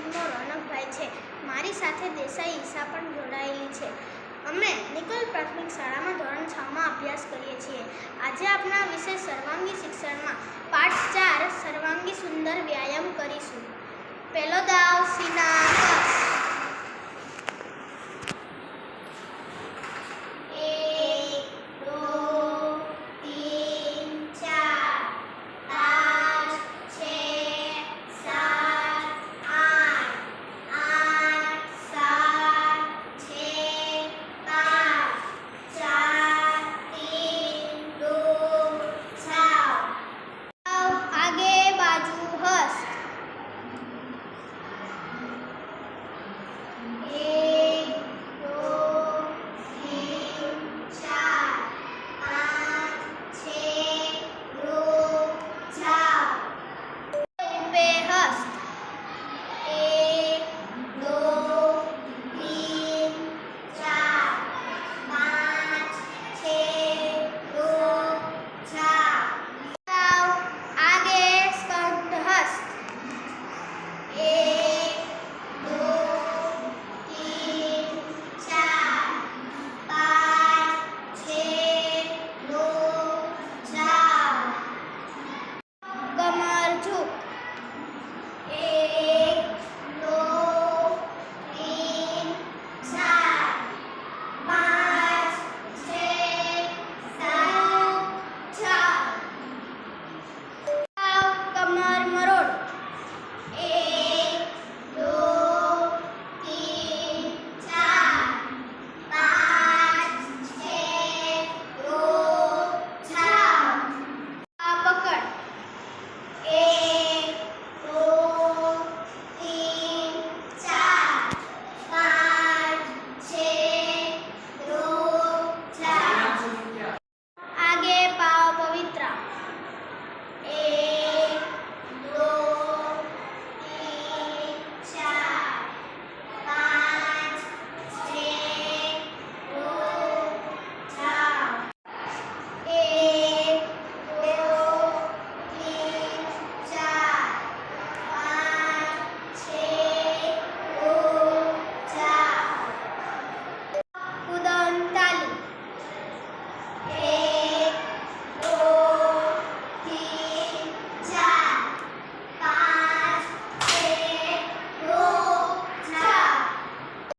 ટીમનો રોનકભાઈ છે. મારી સાથે દેસાઈ ઈશા પણ જોડાયેલી છે. અમે નિકોલ પ્રાથમિક શાળામાં ધોરણ 6માં અભ્યાસ કરીએ છીએ. આજે આપણા વિષય સર્વાંગી શિક્ષણમાં પાઠ 4 સર્વાંગી સુંદર વ્યાયામ કરીશું.